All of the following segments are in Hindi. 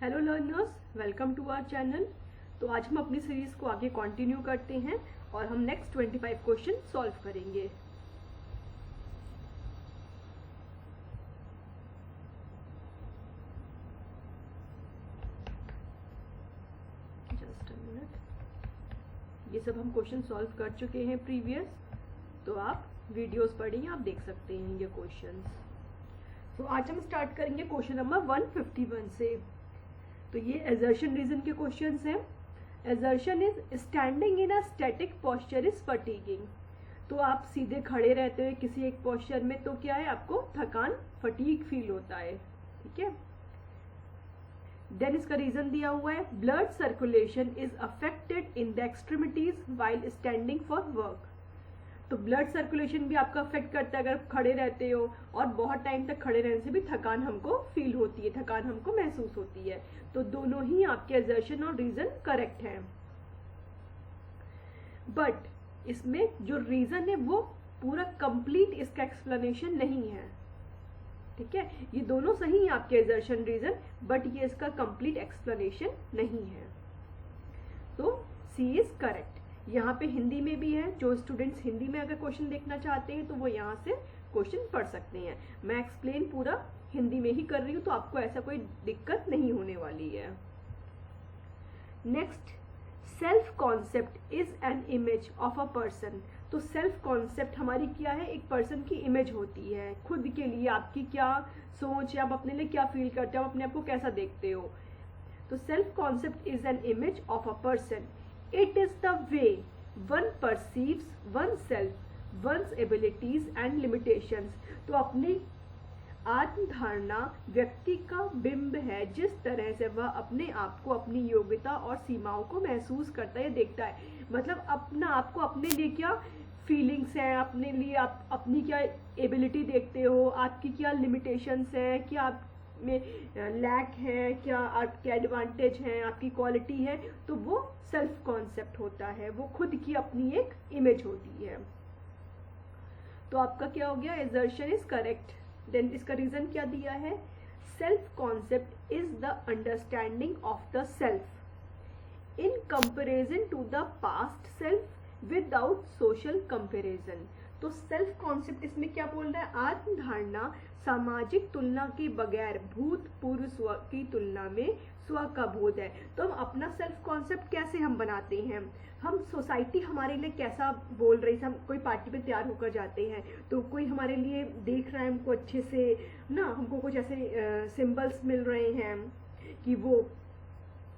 Hello learners, welcome to our channel. तो आज हम अपनी सीरीज को आगे कंटिन्यू करते हैं और हम नेक्स्ट 25 क्वेश्चन सॉल्व करेंगे। Just a minute. ये सब हम क्वेश्चन सॉल्व कर चुके हैं प्रीवियस, तो आप वीडियोस पढ़िए, आप देख सकते हैं ये क्वेश्चंस। तो आज हम स्टार्ट करेंगे क्वेश्चन नंबर 151 से। तो ये assertion रीजन के क्वेश्चंस हैं। assertion is standing in a static posture is fatiguing. तो आप सीधे खड़े रहते हुए किसी एक पोस्चर में, तो क्या है, आपको थकान, फटीग फील होता है। ठीक है। देन इसका रीजन दिया हुआ है, blood circulation is affected in the extremities while standing for work. तो ब्लड सर्कुलेशन भी आपका अफेक्ट करता है अगर आप खड़े रहते हो, और बहुत टाइम तक खड़े रहने से भी थकान हमको फील होती है, थकान हमको महसूस होती है। तो दोनों ही आपके असर्शन और रीजन करेक्ट है। बट इसमें जो रीजन है वो पूरा कंप्लीट इसका एक्सप्लेनेशन नहीं है। ठीक है, ये दोनों सही है आपके असर्शन रीजन, बट ये इसका कंप्लीट एक्सप्लेनेशन नहीं है। तो सी इज करेक्ट। यहाँ पे हिंदी में भी है, जो स्टूडेंट्स हिंदी में अगर क्वेश्चन देखना चाहते हैं तो वो यहाँ से क्वेश्चन पढ़ सकते हैं। मैं एक्सप्लेन पूरा हिंदी में ही कर रही हूँ, तो आपको ऐसा कोई दिक्कत नहीं होने वाली है। Next, self concept is an image of a person. तो सेल्फ कॉन्सेप्ट हमारी क्या है, एक पर्सन की इमेज होती है। खुद के लिए आपकी क्या सोच है, आप अपने लिए क्या फील करते हो, आप अपने आप को कैसा देखते हो। तो self concept is an image of a person. It is the way one perceives oneself, one's abilities and limitations. तो अपनी आत्मधारणा व्यक्ति का बिंब है, जिस तरह से वह अपने आप को, अपनी योग्यता और सीमाओं को महसूस करता है, देखता है। मतलब अपना आपको अपने लिए क्या फीलिंग्स हैं, अपने लिए आप अपनी क्या एबिलिटी देखते हो, आपकी क्या लिमिटेशंस हैं, क्या आप में लैक है, क्या आपके एडवांटेज हैं, आपकी क्वालिटी है। तो वो सेल्फ कॉन्सेप्ट होता है, वो खुद की अपनी एक इमेज होती है। तो आपका क्या हो गया, असर्शन इज करेक्ट। देन इसका रीजन क्या दिया है, self concept is the understanding of the self in comparison to the past self without social comparison. तो सेल्फ कॉन्सेप्ट इसमें क्या बोल रहा है, आत्मधारणा सामाजिक तुलना के बगैर भूतपूर्व स्व की तुलना में स्व का बोध है। तो हम अपना सेल्फ कॉन्सेप्ट कैसे हम बनाते हैं, हम सोसाइटी हमारे लिए कैसा बोल रही है। हम कोई पार्टी पे तैयार होकर जाते हैं तो कोई हमारे लिए देख रहा है हमको अच्छे से ना, हमको कुछ ऐसे सिंबल्स मिल रहे हैं कि वो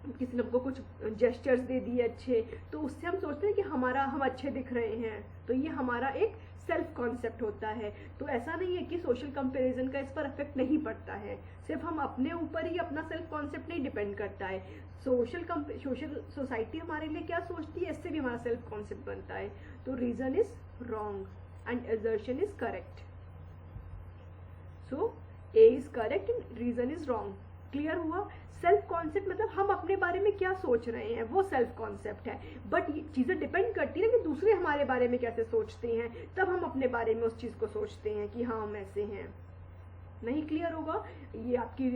किसी ने हमको कुछ जेस्चर्स दे दिए अच्छे, तो उससे हम सोचते हैं कि हम अच्छे दिख रहे हैं। तो ये हमारा एक सेल्फ कॉन्सेप्ट होता है। तो ऐसा नहीं है कि सोशल कंपैरिजन का इस पर इफेक्ट नहीं पड़ता है, सिर्फ हम अपने ऊपर ही अपना सेल्फ कॉन्सेप्ट नहीं डिपेंड करता है। सोशल सोसाइटी हमारे लिए क्या सोचती है, इससे भी हमारा सेल्फ कॉन्सेप्ट बनता है। तो reason is wrong and assertion is correct. So A is correct and reason is wrong. Clear हुआ। सेल्फ कॉन्सेप्ट मतलब हम अपने बारे में क्या सोच रहे हैं, वो सेल्फ कॉन्सेप्ट है। बट ये चीजें डिपेंड करती है ना कि दूसरे हमारे बारे में कैसे सोचते हैं, तब हम अपने बारे में उस चीज को सोचते हैं कि हाँ हम ऐसे हैं। नहीं क्लियर होगा। ये आपकी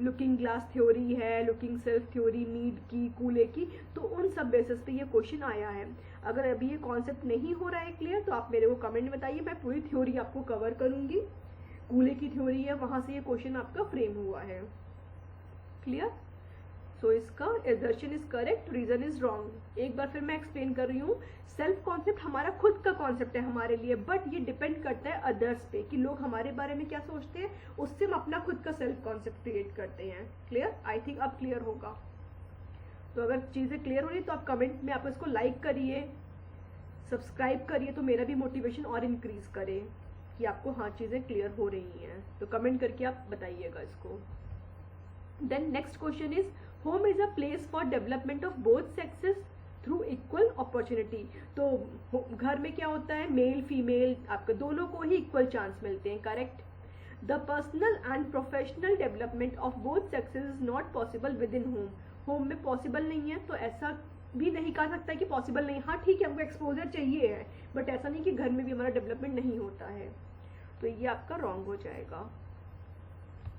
लुकिंग ग्लास थ्योरी है, लुकिंग सेल्फ थ्योरी, मीड की, कूले की, तो उन सब बेसिस पे ये क्वेश्चन आया है। अगर अभी ये कॉन्सेप्ट नहीं हो रहा है क्लियर, तो आप मेरे को कमेंट में बताइए, मैं पूरी थ्योरी आपको कवर करूंगी। कूले की थ्योरी है, वहां से ये क्वेश्चन आपका फ्रेम हुआ है। क्लियर। सो इसका assertion is correct, reason is wrong. एक बार फिर मैं एक्सप्लेन कर रही हूँ, सेल्फ कॉन्सेप्ट हमारा खुद का कॉन्सेप्ट है हमारे लिए, बट ये डिपेंड करता है अदर्स पे कि लोग हमारे बारे में क्या सोचते हैं, उससे हम अपना खुद का सेल्फ कॉन्सेप्ट क्रिएट करते हैं। क्लियर। आई थिंक अब क्लियर होगा। तो अगर चीजें क्लियर हो रही तो आप कमेंट में आप इसको लाइक करिए, सब्सक्राइब करिए, तो मेरा भी मोटिवेशन और इंक्रीज करे कि आपको हाँ चीजें क्लियर हो रही हैं। तो कमेंट करके आप बताइएगा इसको। Then next question is, home is a place for development of both sexes through equal opportunity. तो घर में क्या होता है, मेल फीमेल आपको दोनों को ही इक्वल चांस मिलते हैं। Correct. The personal and professional development of both sexes is not possible with in home. Home में पॉसिबल नहीं है, तो ऐसा भी नहीं कहा सकता कि पॉसिबल नहीं। हाँ ठीक है, हमको एक्सपोजर चाहिए है, बट ऐसा नहीं कि घर में भी हमारा डेवलपमेंट नहीं होता है। तो ये आपका रॉन्ग हो जाएगा।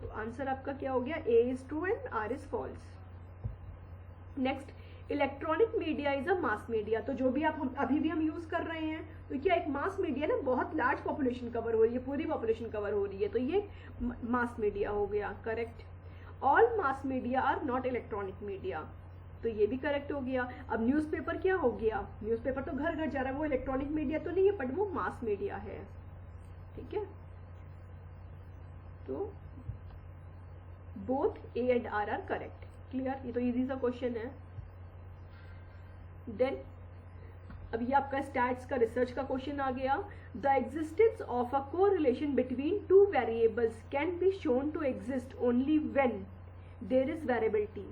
तो आंसर आपका क्या हो गया, A is true and R is false. Next, electronic media is a mass media. तो जो भी आप अभी भी हम यूज कर रहे हैं, तो क्या एक मास मीडिया ना, बहुत लार्ज पॉपुलेशन कवर हो रही है, पूरी पॉपुलेशन कवर हो रही है, तो ये मास मीडिया हो गया, correct. All mass media are not electronic media, तो ये भी करेक्ट हो गया। अब न्यूज़पेपर क्या हो गया, न्यूज़पेपर तो घर घर जा रहा है, वो इलेक्ट्रॉनिक मीडिया तो नहीं है, बट वो मास मीडिया है, ठीक है। तो both A and R correct, clear. ये तो इजी सा क्वेश्चन है। देन अब ये आपका स्टैट्स का रिसर्च का क्वेश्चन आ गया। The existence of a correlation between two variables can be shown to exist only when there is variability.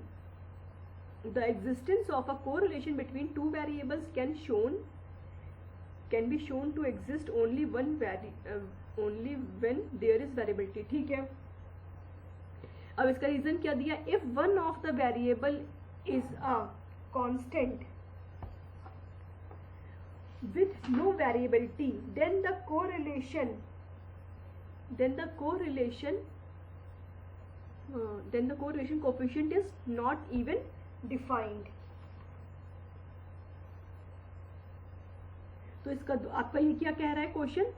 The existence of a correlation between two variables can be shown to exist only when there is variability, ठीक है। अब इसका रीजन क्या दिया, if one of the variable is a constant with no variability, then the correlation coefficient is not even defined. तो इसका आपका ये क्या कह रहा है क्वेश्चन।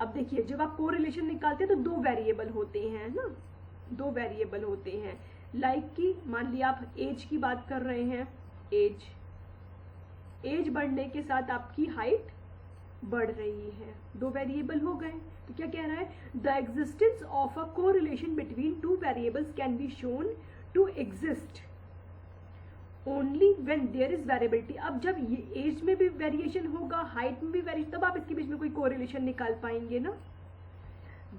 अब देखिए, जब आप कोरिलेशन निकालते हैं तो दो वेरिएबल होते हैं ना, दो वेरिएबल होते हैं। लाइक कि मान लिया आप एज की बात कर रहे हैं, एज बढ़ने के साथ आपकी हाइट बढ़ रही है, दो वेरिएबल हो गए। तो क्या कह रहा है, the existence of a correlation between two variables can be shown to exist only when there is variability. अब जब ये एज में भी वेरिएशन होगा, हाइट में भी वेरिएशन, तब आप इसके बीच में कोई कोरिलेशन निकाल पाएंगे ना।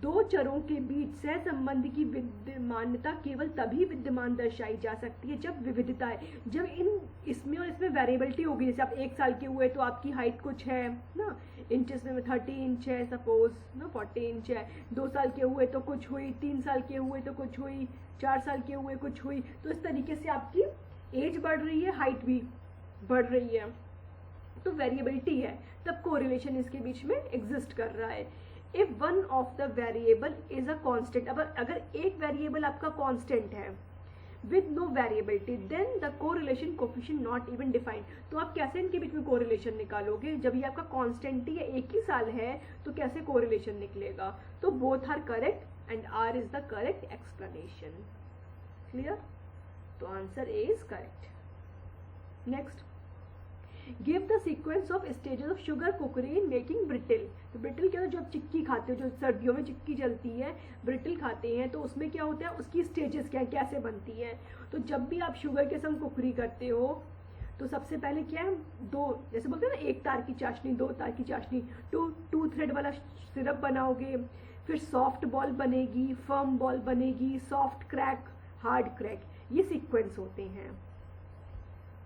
दो चरों के बीच सह संबंध की विद्यमानता केवल तभी विद्यमान दर्शाई जा सकती है जब विविधता है, जब इसमें और इसमें वेरिएबिलिटी होगी। जैसे आप 1 साल के हुए तो आपकी हाइट कुछ है ना, इंचेस में 30 इंच है सपोज ना, 40 इंच है। 2 साल के हुए तो कुछ हुई, 3 साल के हुए तो कुछ हुई, 4 साल के हुए कुछ हुई। तो इस तरीके से आपकी एज बढ़ रही है, हाइट भी बढ़ रही है, तो वेरिएबिलिटी है, तब कोरिलेशन इसके बीच में एग्जिस्ट कर रहा है। If one of the variable is a constant, अगर एक वेरिएबल आपका कांस्टेंट है with no variability, then the correlation coefficient not even defined. तो आप कैसे इनके बीच में कोरिलेशन निकालोगे, जब ये आपका कांस्टेंट ही है, एक ही साल है, तो कैसे कोरिलेशन निकलेगा। तो both are correct and R is the correct explanation, clear. तो answer A is correct. Next, give the sequence of stages of sugar cookery in making brittle. तो ब्रिटिल क्या है, जो आप चिक्की खाते हो, जो सर्दियों में चिक्की जलती है, ब्रिटिल खाते हैं, तो उसमें क्या होता है, उसकी स्टेजेस क्या है, कैसे बनती है। तो जब भी आप शुगर के संग कुकरी करते हो, तो सबसे पहले क्या है, दो, जैसे बोलते हैं ना, 1 तार की चाशनी, 2 तार की चाशनी, टू थ्रेड वाला सिरप बनाओगे, फिर सॉफ्ट बॉल बनेगी, फर्म बॉल बनेगी, सॉफ्ट क्रैक, हार्ड क्रैक, ये सीक्वेंस होते हैं।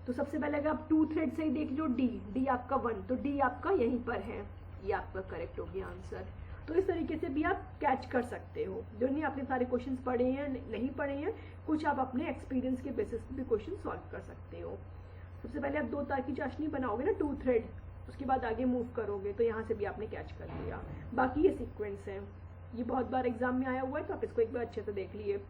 तो सबसे पहले अगर आप 2 थ्रेड से ही देख लो, डी आपका 1, तो डी आपका यहीं पर है, ये आपका करेक्ट हो गया आंसर। तो इस तरीके से भी आप कैच कर सकते हो, जो नहीं आपने सारे क्वेश्चंस पढ़े हैं नहीं पढ़े हैं, कुछ आप अपने एक्सपीरियंस के बेसिस पे भी क्वेश्चन सॉल्व कर सकते हो। सबसे पहले आप 2 तार की चाशनी बनाओगे ना, 2 थ्रेड, उसके बाद आगे मूव करोगे, तो यहाँ से भी आपने कैच कर लिया। बाकी ये सीक्वेंस है, ये बहुत बार एग्जाम में आया हुआ है, तो आप इसको एक बार अच्छे से देख लिए।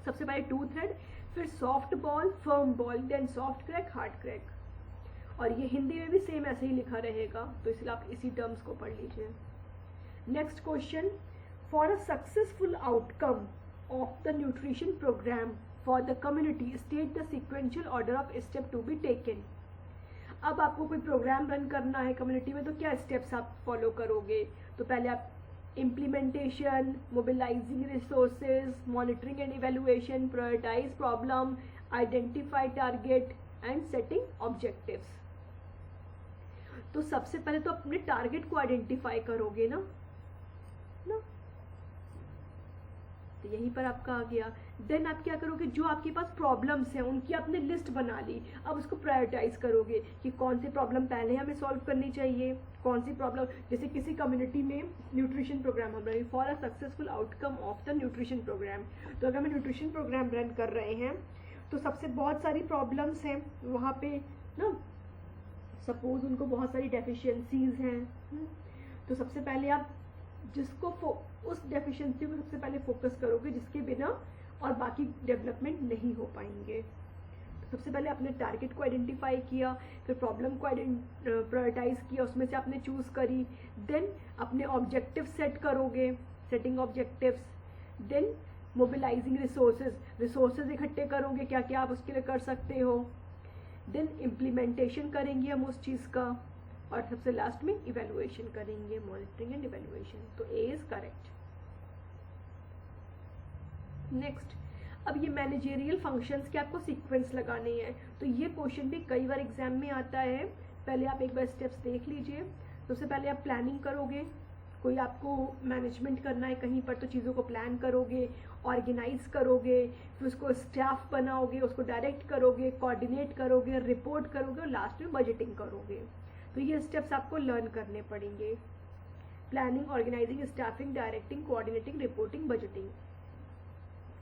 सबसे पहले 2 थ्रेड, फिर soft ball, firm ball, then soft crack, hard crack. और ये हिंदी में भी सेम ऐसे ही लिखा रहेगा, तो इसलिए आप इसी टर्म्स को पढ़ लीजिए। Next question, for a successful outcome of the nutrition programme for the community state the sequential order of step to be taken. अब आपको कोई प्रोग्राम रन करना है कम्युनिटी में, तो क्या स्टेप्स आप फॉलो करोगे। तो पहले आप implementation, mobilizing resources, monitoring and evaluation, prioritize problem, identify target and setting objectives। तो सबसे पहले तो अपने टारगेट को आइडेंटिफाई करोगे ना, तो यहीं पर आपका आ गया। देन आप क्या करोगे, जो आपके पास प्रॉब्लम्स हैं उनकी आपने लिस्ट बना ली, अब उसको प्रायोरिटाइज करोगे कि कौन सी प्रॉब्लम पहले हमें सॉल्व करनी चाहिए, कौन सी प्रॉब्लम, जैसे किसी कम्युनिटी में न्यूट्रिशन प्रोग्राम हम रहे, for a successful outcome of the nutrition programme. तो अगर हम न्यूट्रिशन प्रोग्राम रन कर रहे हैं, तो सबसे बहुत सारी प्रॉब्लम्स हैं वहाँ पे ना, सपोज उनको बहुत सारी डेफिशिएंसीज हैं, तो सबसे पहले आप उस डेफिशिएंसी को सबसे पहले फोकस करोगे जिसके बिना और बाकी डेवलपमेंट नहीं हो पाएंगे। सबसे पहले आपने टारगेट को आइडेंटिफाई किया, फिर प्रॉब्लम को प्रायोरिटाइज किया, उसमें से आपने चूज करी, देन अपने ऑब्जेक्टिव सेट करोगे, setting objectives, then mobilising resources इकट्ठे करोगे, क्या क्या आप उसके लिए कर सकते हो, देन इम्प्लीमेंटेशन करेंगे हम उस चीज़ का, और सबसे लास्ट में इवेलुएशन करेंगे, मॉनिटरिंग एंड इवेलुएशन। तो ए इज करेक्ट। नेक्स्ट, अब ये मैनेजेरियल फंक्शंस के आपको सीक्वेंस लगाने हैं, तो ये क्वेश्चन भी कई बार एग्जाम में आता है। पहले आप एक बार स्टेप्स देख लीजिए। सबसे पहले आप प्लानिंग करोगे, कोई आपको मैनेजमेंट करना है कहीं पर, तो चीज़ों को प्लान करोगे, ऑर्गेनाइज करोगे, फिर उसको स्टाफ बनाओगे, उसको डायरेक्ट करोगे, कोऑर्डिनेट करोगे, रिपोर्ट करोगे और लास्ट में बजटिंग करोगे। तो ये स्टेप्स आपको लर्न करने पड़ेंगे। Planning, organising, staffing, directing, coordinating, reporting, budgeting.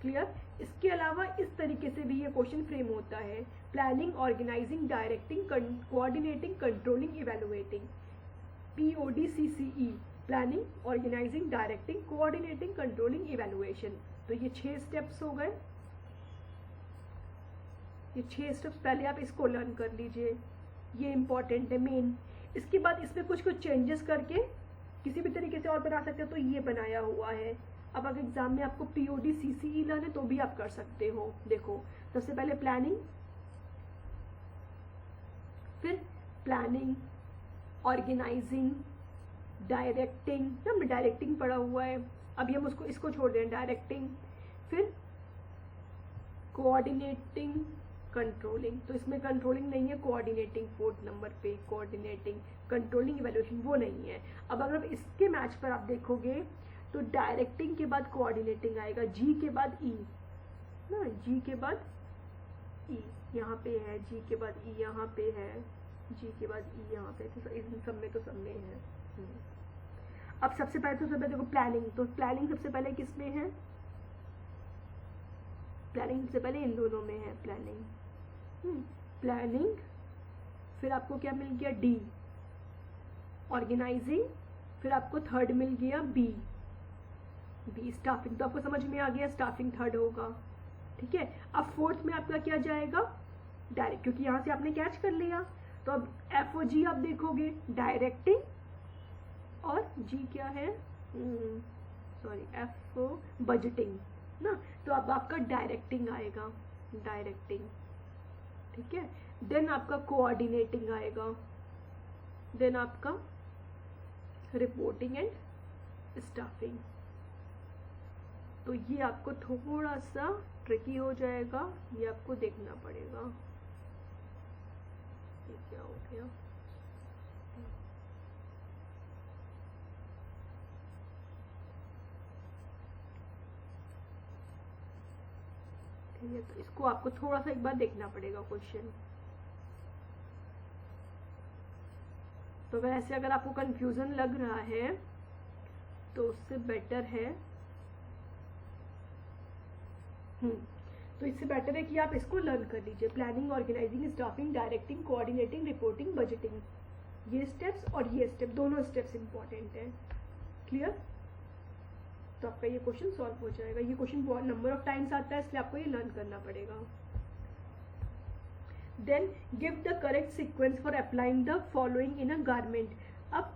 Clear? इसके अलावा इस तरीके से भी ये क्वेश्चन फ्रेम होता है, planning, organising, directing, coordinating, controlling, evaluating, PODCCE, planning, organising, directing, coordinating, controlling, evaluation. तो ये 6 स्टेप्स हो गए। ये 6 स्टेप्स पहले आप इसको लर्न कर लीजिए, ये इंपॉर्टेंट है मेन। इसके बाद इसमें कुछ चेंजेस करके किसी भी तरीके से और बना सकते हो, तो ये बनाया हुआ है। अब अगर एग्जाम में आपको PODCCE लाना है तो भी आप कर सकते हो। देखो, सबसे पहले प्लानिंग, फिर प्लानिंग, ऑर्गेनाइजिंग, डायरेक्टिंग, ना डायरेक्टिंग पड़ा हुआ है, अभी हम इसको छोड़ दें, डायरेक्टिंग, फिर कोऑर्डिनेटिंग, कंट्रोलिंग। तो इसमें कंट्रोलिंग नहीं है, कोऑर्डिनेटिंग 4th नंबर पे, कोऑर्डिनेटिंग, कंट्रोलिंग, इवैल्यूएशन वो नहीं है। अब अगर इसके मैच पर आप देखोगे तो डायरेक्टिंग के बाद कोऑर्डिनेटिंग आएगा, जी के बाद ई, ना जी के बाद ई यहाँ पे है, जी के बाद ई यहाँ पे है, जी के बाद ई यहाँ पे, तो इन सब में तो सब में है। अब सबसे पहले देखो प्लानिंग, तो प्लानिंग सबसे पहले किस में है? प्लानिंग सबसे पहले इन दोनों में है, प्लानिंग, फिर आपको क्या मिल गया? डी, ऑर्गेनाइजिंग, फिर आपको थर्ड मिल गया बी, स्टाफिंग। तो आपको समझ में आ गया, स्टाफिंग थर्ड होगा, ठीक है। अब 4th में आपका क्या जाएगा? डायरेक्ट, क्योंकि यहाँ से आपने कैच कर लिया। तो अब FOG आप देखोगे, डायरेक्टिंग, और जी क्या है? सॉरी, FO बजटिंग, ना। तो अब आपका डायरेक्टिंग आएगा, डायरेक्टिंग, ठीक है। देन आपका कोऑर्डिनेटिंग आएगा, देन आपका रिपोर्टिंग एंड स्टाफिंग। तो ये आपको थोड़ा सा ट्रिकी हो जाएगा, ये आपको देखना पड़ेगा। ये क्या हो गया? ठीक है, तो इसको आपको थोड़ा सा एक बार देखना पड़ेगा क्वेश्चन। तो वैसे अगर आपको कंफ्यूजन लग रहा है तो उससे बेटर है तो इससे बेटर है कि आप इसको लर्न कर लीजिए। Planning, organising, staffing, directing, coordinating, reporting, budgeting, ये स्टेप्स और ये स्टेप, दोनों स्टेप्स इंपॉर्टेंट है। क्लियर? तो आपका ये क्वेश्चन सॉल्व हो जाएगा। ये क्वेश्चन बहुत नंबर ऑफ टाइम्स आता है, इसलिए आपको ये लर्न करना पड़ेगा। Then give the correct sequence for applying the following in a garment. अब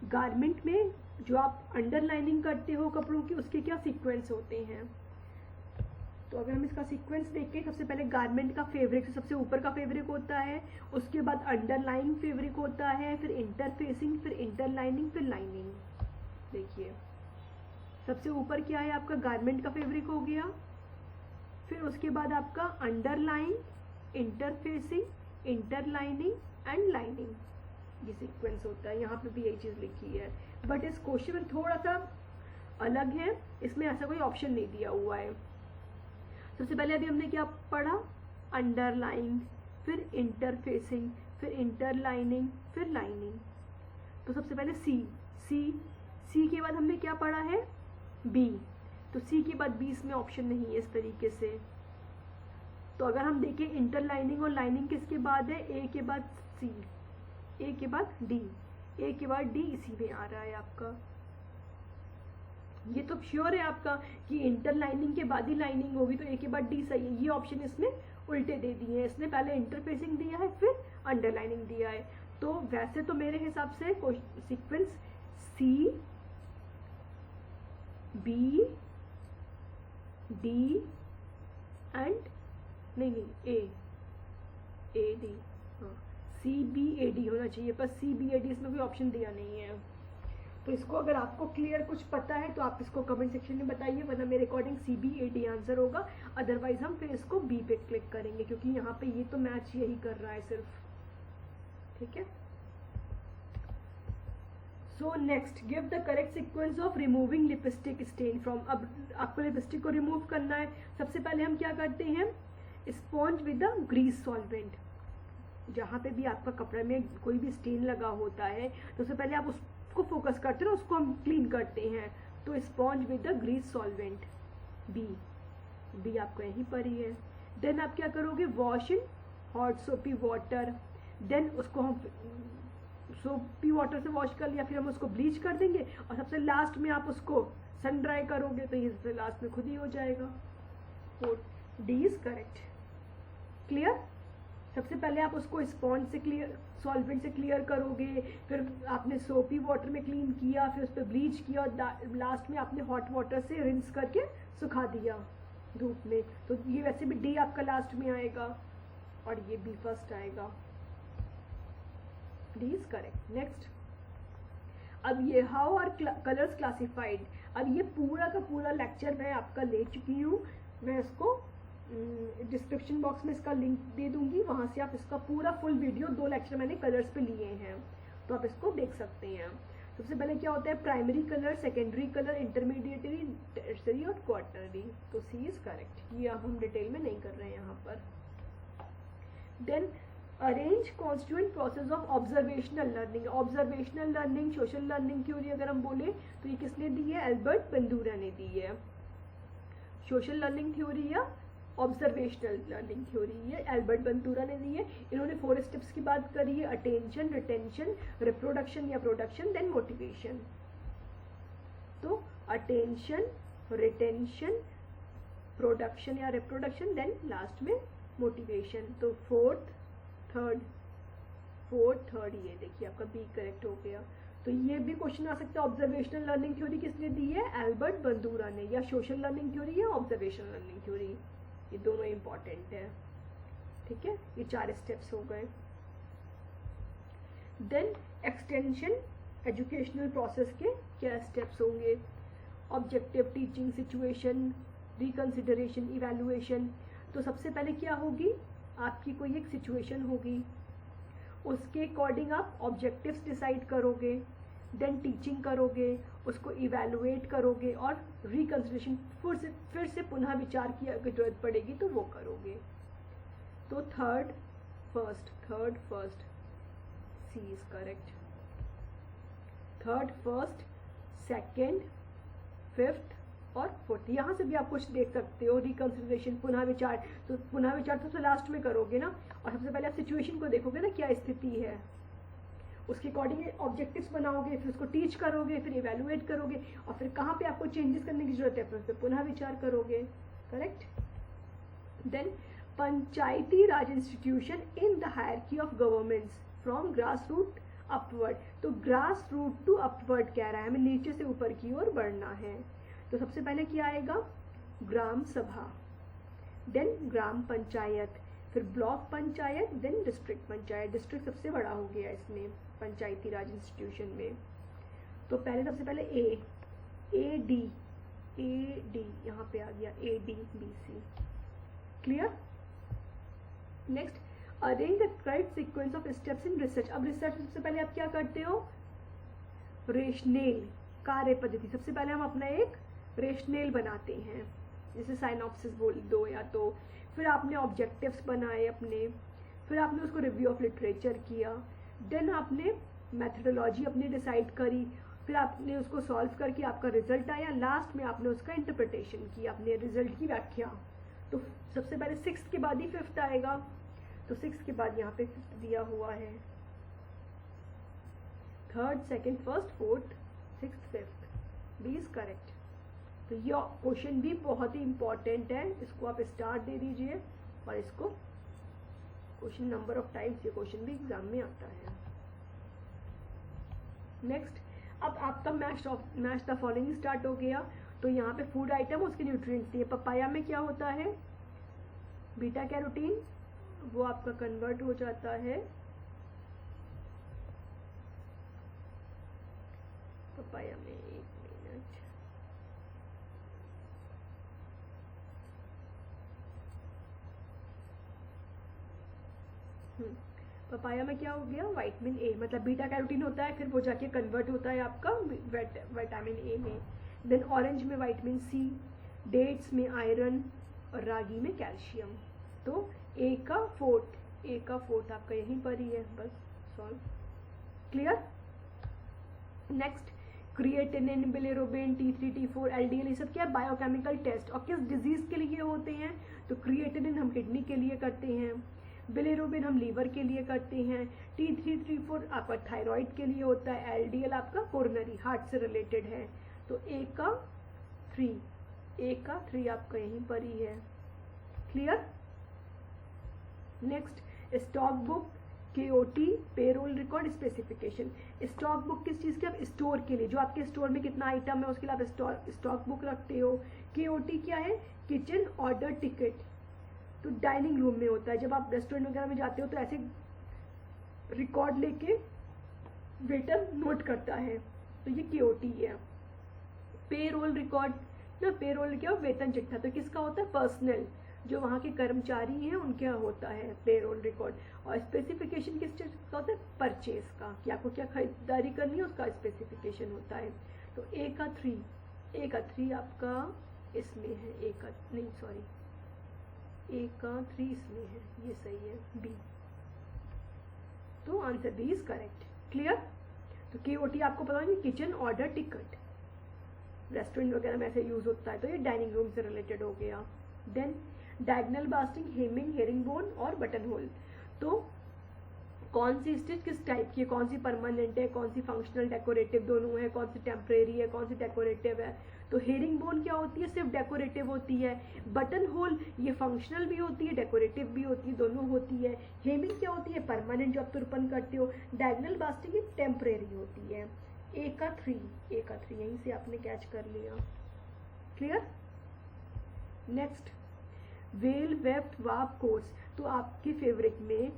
गारमेंट में जो आप अंडरलाइनिंग करते हो कपड़ों की, उसके क्या सीक्वेंस होते हैं? तो अगर हम इसका सीक्वेंस देखें, सबसे पहले गारमेंट का फैब्रिक सबसे ऊपर का फैब्रिक होता है, उसके बाद अंडरलाइन फैब्रिक होता है, फिर इंटरफेसिंग, फिर इंटरलाइनिंग, फिर लाइनिंग। देखिए, सबसे ऊपर क्या है? आपका गारमेंट का फैब्रिक हो गया, फिर उसके बाद आपका underline, interfacing, interlining and lining, ये सीक्वेंस होता है। यहाँ पे भी यही चीज़ लिखी है, बट इस क्वेश्चन में थोड़ा सा अलग है, इसमें ऐसा कोई ऑप्शन नहीं दिया हुआ है। सबसे पहले अभी हमने क्या पढ़ा? अंडरलाइन, फिर इंटरफेसिंग, फिर इंटरलाइनिंग, फिर लाइनिंग। तो सबसे पहले सी के बाद हमने क्या पढ़ा है? बी। तो सी के बाद बी, इसमें ऑप्शन नहीं है इस तरीके से। तो अगर हम देखें इंटरलाइनिंग और लाइनिंग किसके बाद है? ए के बाद सी, ए के बाद डी, ए के बाद डी, इसी में आ रहा है आपका। ये तो श्योर है आपका कि इंटर लाइनिंग के बाद ही लाइनिंग होगी, तो ए के बाद डी सही है। ये ऑप्शन इसने उल्टे दे दिए हैं, इसने पहले इंटरफेसिंग दिया है फिर अंडरलाइनिंग दिया है। तो वैसे तो मेरे हिसाब से sequence C B D and नहीं ए डी, हाँ सी बी ए डी होना चाहिए, पर सी बी ए डी इसमें कोई ऑप्शन दिया नहीं है। तो इसको अगर आपको क्लियर कुछ पता है तो आप इसको कमेंट सेक्शन में बताइए, वरना मेरे according C B A D answer होगा। अदरवाइज हम फिर इसको बी पे क्लिक करेंगे, क्योंकि यहाँ पे ये तो मैच यही कर रहा है सिर्फ, ठीक है। So next, give the correct sequence of removing lipstick stain from. अब आपको लिपस्टिक को रिमूव करना है। सबसे पहले हम क्या करते हैं, sponge with the grease solvent. जहाँ पे भी आपका कपड़े में कोई भी स्टेन लगा होता है तो उससे पहले आप उसको फोकस करते हैं, उसको हम क्लीन करते हैं। तो sponge with the grease solvent, B आपको यहीं पर ही है। देन आप क्या करोगे, wash in hot soapy water. Then उसको हम सोपी वाटर से वॉश कर लिया, फिर हम उसको ब्लीच कर देंगे और सबसे लास्ट में आप उसको सन ड्राई करोगे, तो ये सबसे लास्ट में खुद ही हो जाएगा। D is correct. क्लियर। सबसे पहले आप उसको स्पॉन्ज से क्लियर, सॉल्वेंट से क्लियर करोगे, फिर आपने सोपी वाटर में क्लीन किया, फिर उस पर ब्लीच किया और लास्ट में आपने हॉट वाटर से रिंस करके सुखा दिया धूप में। तो ये वैसे भी डी आपका लास्ट में आएगा और ये बी फर्स्ट आएगा। D is correct. नेक्स्ट, अब ये हाउ आर कलर्स क्लासिफाइड। अब ये पूरा का पूरा लेक्चर मैं आपका ले चुकी हूँ, मैं इसको डिस्क्रिप्शन बॉक्स में इसका लिंक दे दूंगी, वहां से आप इसका पूरा फुल वीडियो, 2 लेक्चर मैंने कलर्स पे लिए हैं, तो आप इसको देख सकते हैं। सबसे पहले क्या होता है, primary colour, secondary colour, intermediary, tertiary और क्वार्टरली। तो सी इज करेक्ट। ये हम डिटेल में नहीं कर रहे हैं यहाँ पर। Then arrange constituent process of observational learning. Observational learning, social learning theory अगर हम बोले तो ये किसने दी है, एल्बर्ट बंदूरा ने दी है। सोशल लर्निंग थ्योरी या ऑब्जर्वेशनल लर्निंग थ्योरी, ये एल्बर्ट बंदूरा ने दी है। इन्होंने 4 स्टेप्स की बात करी है, अटेंशन, रिटेंशन, रिप्रोडक्शन या प्रोडक्शन, देन मोटिवेशन। तो अटेंशन, रिटेंशन, प्रोडक्शन या रिप्रोडक्शन, देन लास्ट में मोटिवेशन। तो फोर्थ थर्ड ये देखिए आपका बी करेक्ट हो गया। तो ये भी क्वेश्चन आ सकता है, ऑब्जर्वेशनल लर्निंग थ्योरी किसने दी है, एल्बर्ट बंदूरा ने, या सोशल लर्निंग थ्योरी या ऑब्जर्वेशनल लर्निंग थ्योरी, ये दोनों इंपॉर्टेंट है, ठीक है। ये 4 स्टेप्स हो गए। देन एक्सटेंशन एजुकेशनल प्रोसेस के क्या स्टेप्स होंगे, objective teaching, situation, reconsideration, evaluation. तो सबसे पहले क्या होगी, आपकी कोई एक सिचुएशन होगी, उसके अकॉर्डिंग आप ऑब्जेक्टिव्स डिसाइड करोगे, देन टीचिंग करोगे, उसको इवैल्यूएट करोगे और रिकंसिडरेशन, फिर से पुनः विचार की अगर जरूरत पड़ेगी तो वो करोगे। तो third first C is correct. Third, first, second, fifth और फोर्थ, यहाँ से भी आप कुछ देख सकते हो। रिकंसिडरेशन, पुनः विचार, तो पुनः विचार तो लास्ट में करोगे ना, और सबसे पहले आप सिचुएशन को देखोगे ना, क्या स्थिति है, उसके अकॉर्डिंग ऑब्जेक्टिव्स बनाओगे, फिर उसको टीच करोगे, फिर इवैल्यूएट करोगे, और फिर कहाँ पे आपको चेंजेस करने की जरूरत है, फिर उस पर पुनः विचार करोगे। Correct. Then Panchayati Raj institution in the hierarchy of governments from grass root upward. तो ग्रास रूट टू अपवर्ड कह रहा है, हमें नीचे से ऊपर की ओर बढ़ना है। तो सबसे पहले क्या आएगा, ग्राम सभा, देन ग्राम पंचायत, फिर block panchayat, then district panchayat. District सबसे बड़ा हो गया इसमें पंचायती राज इंस्टीट्यूशन में। तो पहले सबसे पहले ए डी यहाँ पे आ गया, A D B C. Clear. Next, arrange the correct sequence of steps in research. अब रिसर्च सबसे पहले आप क्या करते हो, रेशनेल कार्य पद्धति। सबसे पहले हम अपना एक रेशनेल बनाते हैं, जैसे साइनॉप्सिस बोल दो या तो, फिर आपने ऑब्जेक्टिव्स बनाए अपने, फिर आपने उसको रिव्यू ऑफ लिटरेचर किया, देन आपने मेथडोलॉजी अपनी डिसाइड करी, फिर आपने उसको सॉल्व करके आपका रिजल्ट आया, लास्ट में आपने उसका इंटरप्रिटेशन किया, अपने रिजल्ट की व्याख्या। तो सबसे पहले 6th के बाद ही 5th आएगा, तो 6th के बाद यहाँ पे 5th दिया हुआ है। 3rd, 2nd, 1st, 4th, 6th, 5th, B is correct. तो ये क्वेश्चन भी बहुत ही इंपॉर्टेंट है, इसको आप स्टार दे दीजिए और इसको क्वेश्चन नंबर ऑफ टाइम्स ये क्वेश्चन भी एग्जाम में आता है। नेक्स्ट, अब आपका मैच द फॉलोइंग स्टार्ट हो गया। तो यहाँ पे फूड आइटम उसके न्यूट्रिएंट्स दिए। पपाया में क्या होता है, बीटा कैरोटीन, वो आपका कन्वर्ट हो जाता है पपाया में, एक मिनट, पपाया में क्या हो गया, विटामिन ए, मतलब बीटा कैरोटीन होता है, फिर वो जाके कन्वर्ट होता है आपका विटामिन ए में। देन ऑरेंज में विटामिन सी, डेट्स में आयरन और रागी में कैल्शियम। तो ए का फोर्थ आपका यहीं पर ही है, बस solve, clear. Next, creatinine, bilirubin, T3 T4 LDL, ये सब क्या है, बायोकेमिकल टेस्ट। और किस डिजीज के लिए होते हैं, तो क्रिएटिनिन हम किडनी के लिए करते हैं, बिलिरुबिन हम लीवर के लिए करते हैं, T3 T4 आपका थायराइड के लिए होता है, LDL आपका कोरोनरी हार्ट से रिलेटेड है। तो ए का 3 आपका यहीं पर ही है, clear. Next, stock book, KOT, payroll record, specification. Stock book किस चीज़ की, आप स्टोर के लिए, जो आपके स्टोर में कितना आइटम है उसके लिए आप स्टॉक बुक रखते हो। KOT क्या है, किचन ऑर्डर टिकट, तो डाइनिंग रूम में होता है, जब आप रेस्टोरेंट वगैरह में जाते हो तो ऐसे रिकॉर्ड लेके वेटर नोट करता है, तो ये KOT है। पेरोल रिकॉर्ड, ना पेरोल क्या, वेतन चिट्ठा, तो किसका होता है, पर्सनल, जो वहाँ के कर्मचारी हैं उनके होता है पेरोल रिकॉर्ड। और स्पेसिफिकेशन किस चीज़ का होता है, परचेज का, कि आपको क्या खरीदारी करनी है उसका स्पेसिफिकेशन होता है। तो ए का 3 आपका इसमें है, ए का 3 इसमें है, ये सही है, बी। तो answer B is correct, clear. तो KOT आपको पता है, किचन ऑर्डर टिकट, रेस्टोरेंट वगैरह में ऐसे यूज होता है, तो ये डाइनिंग रूम से रिलेटेड हो गया। Then diagonal basting, hemming, herring bone और बटन होल, तो कौन सी स्टिच किस टाइप की है, कौन सी परमानेंट है, कौन सी फंक्शनल डेकोरेटिव दोनों है, कौन सी टेम्परेरी है, कौन सी डेकोरेटिव है। तो हेरिंग बोन क्या होती है, सिर्फ डेकोरेटिव होती है। बटन होल ये फंक्शनल भी होती है, डेकोरेटिव भी होती है, दोनों होती है। हेमिंग क्या होती है, परमानेंट जो आप तुरपन करते हो। डायगनल बास्टिंग ये टेम्परेरी होती है। ए का 3 यहीं से आपने कैच कर लिया, clear. Next, well, weft, warp, course, तो आपके फेब्रिक में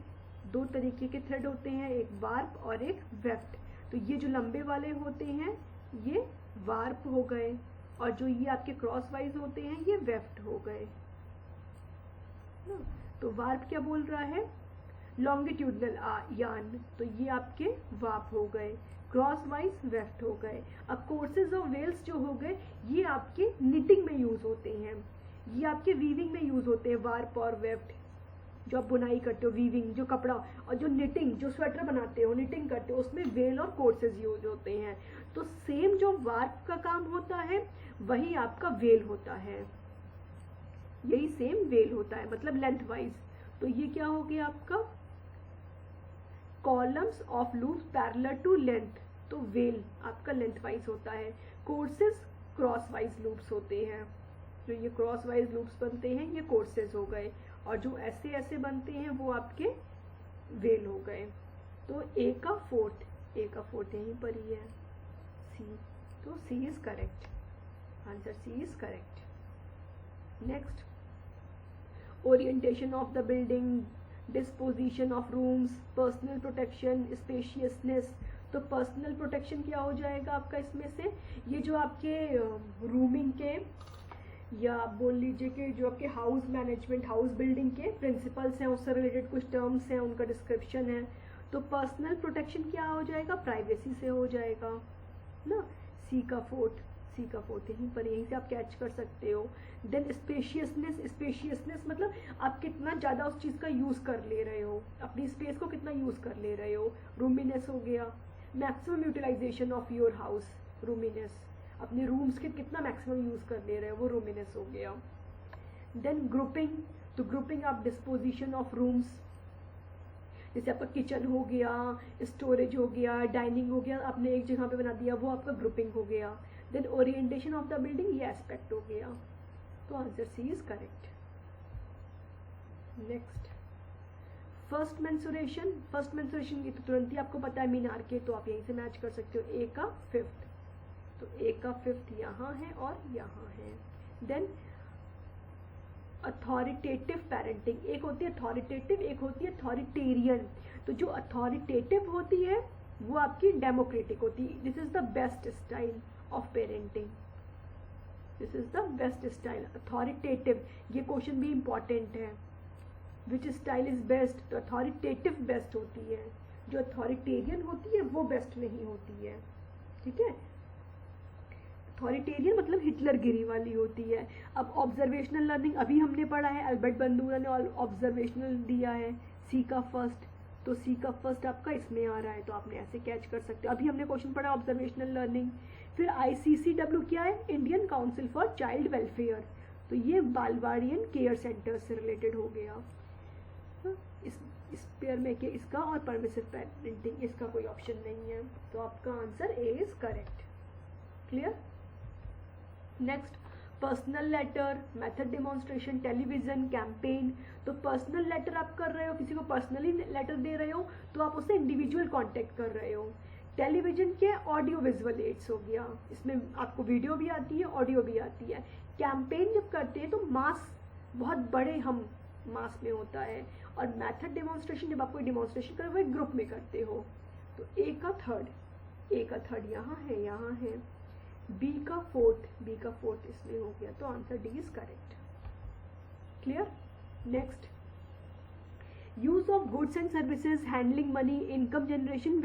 2 तरीके के थ्रेड होते हैं, एक वार्प और एक वेफ्ट। तो ये जो लंबे वाले होते हैं ये वार्प हो गए, और जो ये आपके क्रॉस वाइज होते हैं ये वेफ्ट हो गए ना। तो वार्प क्या बोल रहा है, लॉन्गिट्यूडनल यार्न, तो ये आपके वार्प हो गए, क्रॉस वाइज वेफ्ट हो गए। अब कोर्सेज ऑफ वेल्स जो हो गए ये आपके निटिंग में यूज होते हैं, ये आपके वीविंग में यूज होते हैं, वार्प और वेफ्ट, जो आप बुनाई करते हो, वीविंग जो कपड़ा, और जो निटिंग जो स्वेटर बनाते हो, निटिंग करते हो, उसमें वेल और कोर्सेज यूज होते हैं। तो सेम जो वार्प का काम होता है वही आपका वेल होता है, यही सेम वेल होता है, मतलब लेंथ वाइज। तो ये क्या हो गया आपका, columns of loops parallel to length, तो वेल आपका लेंथ वाइज होता है। कोर्सेज क्रॉस वाइज लूप्स होते हैं, जो ये क्रॉस वाइज लूप्स बनते हैं ये कोर्सेज हो गए, और जो ऐसे ऐसे बनते हैं वो आपके वेल हो गए। तो ए का फोर्थ यहीं पर ही है, सी। तो C is correct, answer C is correct. Next, orientation of the building, disposition of rooms, personal protection, spaciousness. तो पर्सनल प्रोटेक्शन क्या हो जाएगा आपका इसमें से, ये जो आपके रूमिंग के, या आप बोल लीजिए कि जो आपके हाउस मैनेजमेंट, हाउस बिल्डिंग के प्रिंसिपल्स हैं, उससे रिलेटेड कुछ टर्म्स हैं, उनका डिस्क्रिप्शन है। तो पर्सनल प्रोटेक्शन क्या हो जाएगा, प्राइवेसी से हो जाएगा ना। सी का फोर्थ यहीं पर, यहीं से आप कैच कर सकते हो। देन स्पेशियसनेस मतलब आप कितना ज़्यादा उस चीज़ का यूज़ कर ले रहे हो, अपनी स्पेस को कितना यूज़ कर ले रहे हो। रूमिनेस हो गया, maximum utilization of your house, roominess, अपने रूम्स के कितना मैक्सिमम यूज़ कर ले रहे हो, वो रूमिनेस हो गया। देन ग्रुपिंग, तो ग्रुपिंग आप डिस्पोजिशन ऑफ रूम्स, जैसे आपका किचन हो गया, स्टोरेज हो गया, डाइनिंग हो गया, आपने एक जगह पे बना दिया, वो आपका ग्रुपिंग हो गया। Then orientation of the building, ये एस्पेक्ट हो गया, तो answer C is correct. Next first mensuration, first mensuration ये तो तुरंत ही आपको पता है मीनार के, तो आप यहीं से मैच कर सकते हो, ए का फिफ्थ, तो ए का फिफ्थ यहाँ है और यहाँ है। देन अथॉरिटेटिव पेरेंटिंग, एक होती है अथॉरिटेटिव, एक होती है अथॉरिटेरियन। तो जो अथॉरिटेटिव होती है वो आपकी डेमोक्रेटिक होती है, this is the best style of parenting, this is the best style authoritative. ये क्वेश्चन भी इंपॉर्टेंट है, विच स्टाइल इज बेस्ट, तो अथॉरिटेटिव बेस्ट होती है, जो अथॉरिटेरियन होती है वो बेस्ट नहीं होती है, ठीक है। अथॉरिटेरियन मतलब हिटलरगिरी वाली होती है। अब ऑब्जर्वेशनल लर्निंग अभी हमने पढ़ा है, अल्बर्ट बंदूरा ने ऑब्जर्वेशनल दिया है, सी का फर्स्ट, तो सी का फर्स्ट आपका इसमें आ रहा है, तो आपने ऐसे कैच कर सकते हो। अभी हमने क्वेश्चन पढ़ा ऑब्जर्वेशनल लर्निंग। फिर ICCW क्या है, Indian council for child welfare, तो ये बालवाड़ियन केयर सेंटर से रिलेटेड हो गया। इस पेयर में के इसका और परमिसिव पेरेंटिंग, इसका कोई ऑप्शन नहीं है, तो आपका answer A is correct. Clear. Next personal letter, method demonstration, television, campaign. तो पर्सनल लेटर आप कर रहे हो, किसी को पर्सनली लेटर दे रहे हो तो आप उससे इंडिविजुअल कांटेक्ट कर रहे हो। टेलीविजन के ऑडियो विजुअल एड्स हो गया, इसमें आपको वीडियो भी आती है ऑडियो भी आती है। कैंपेन जब करते हैं तो मास, बहुत बड़े हम मास में होता है, और मेथड डेमोन्स्ट्रेशन जब आप कोई डेमोन्स्ट्रेशन कर वो एक ग्रुप में करते हो। तो ए का थर्ड यहाँ है, यहाँ है। बी का फोर्थ इसमें हो गया, तो answer D is correct. Clear. Next use of goods and services, handling money, income generation,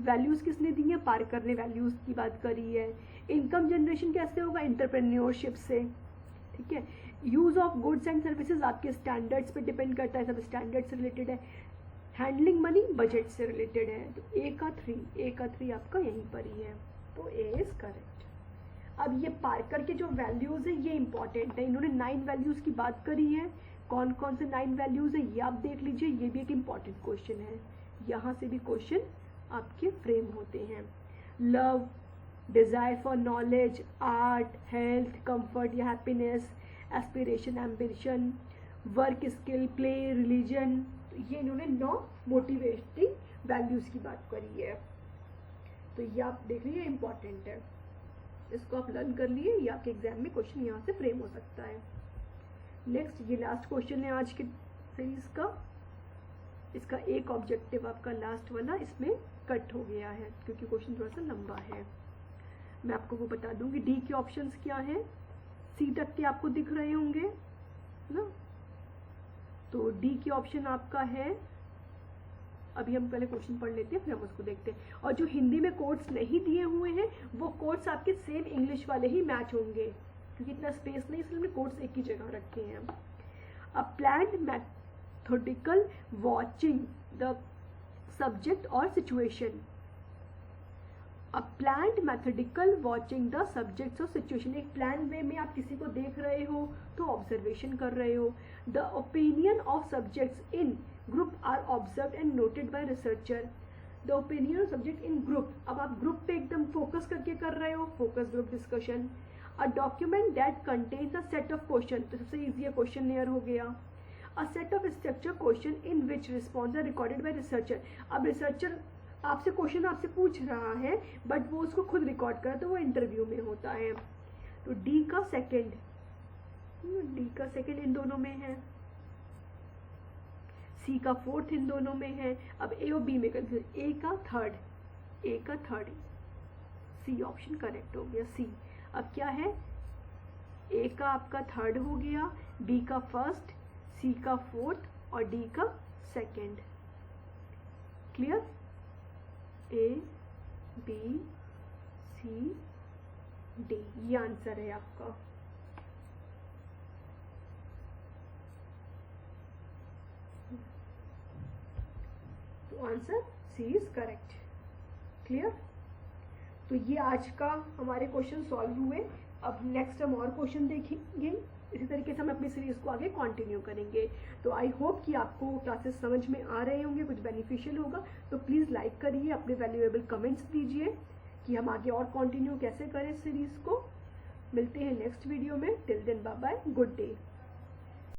values किसने दी है, पार करने वैल्यूज की बात करी है। इनकम जनरेशन कैसे होगा, एंटरप्रेन्योरशिप से, ठीक है। Use of goods and services आपके स्टैंडर्ड्स पे डिपेंड करता है, सब स्टैंडर्ड से रिलेटेड है। हैंडलिंग मनी बजट से रिलेटेड है, तो ए का थ्री आपका यहीं पर ही है, तो ए इज करेक्ट। अब ये पार्कर के जो वैल्यूज है ये इंपॉर्टेंट है, इन्होंने 9 वैल्यूज की बात करी है। कौन कौन से 9 वैल्यूज है ये आप देख लीजिए, ये भी एक इंपॉर्टेंट क्वेश्चन है, यहाँ से भी क्वेश्चन आपके फ्रेम होते हैं। Love, desire for knowledge, art, health, comfort या happiness, aspiration, ambition, work, skill, play, religion, ये इन्होंने 9 मोटिवेटिंग वैल्यूज की बात करी है, तो ये आप देख लीजिए इंपॉर्टेंट है, इसको आप लर्न कर लिए, ये आपके एग्जाम में क्वेश्चन यहाँ से फ्रेम हो सकता है। नेक्स्ट ये लास्ट क्वेश्चन है आज के सीरीज का, इसका एक ऑब्जेक्टिव आपका लास्ट वाला इसमें कट हो गया है क्योंकि क्वेश्चन थोड़ा सा लंबा है। मैं आपको वो बता दूंगी, डी के ऑप्शंस क्या है, सी तक के आपको दिख रहे होंगे ना, तो डी के ऑप्शन आपका है, अभी हम पहले क्वेश्चन पढ़ लेते हैं फिर हम उसको देखते हैं। और जो हिंदी में कोड्स नहीं दिए हुए हैं वो कोड्स आपके सेम इंग्लिश वाले ही मैच होंगे क्योंकि इतना स्पेस नहीं, इसलिए हमने कोड्स एक ही जगह रखे हैं। A planned methodical watching the subject और situation, a planned methodical watching the subjects और सिचुएशन, एक प्लान वे में आप किसी को देख रहे हो तो ऑब्जर्वेशन कर रहे हो। The opinion of subjects in group are observed and noted by researcher, the opinion of subject in group, अब आप ग्रुप पे एकदम फोकस करके कर रहे हो, focus group discussion. A document that contains a set of question, तो सबसे ईजी क्वेश्चन लेयर हो गया। A set of structure question in which response are recorded by researcher, अब रिसर्चर आपसे क्वेश्चन आपसे पूछ रहा है बट वो उसको खुद रिकॉर्ड कर, तो वो इंटरव्यू में होता है। तो डी का सेकंड इन दोनों में है, सी का फोर्थ इन दोनों में है। अब ए और बी में कंफ्यूजन, ए का थर्ड, सी ऑप्शन करेक्ट हो गया, सी। अब क्या है, ए का आपका थर्ड हो गया, बी का फर्स्ट, सी का फोर्थ और डी का second. Clear, A B C D, ये आंसर है आपका। तो answer C is correct. Clear, तो ये आज का हमारे क्वेश्चन सॉल्व हुए। अब नेक्स्ट हम और क्वेश्चन देखेंगे, इसी तरीके से हम अपनी सीरीज को आगे कंटिन्यू करेंगे। तो आई होप कि आपको क्लासेस समझ में आ रहे होंगे, कुछ बेनिफिशियल होगा, तो प्लीज़ लाइक करिए, अपने वैल्यूएबल कमेंट्स दीजिए, कि हम आगे और कंटिन्यू कैसे करें सीरीज को। मिलते हैं नेक्स्ट वीडियो में। Till then bye bye, good day.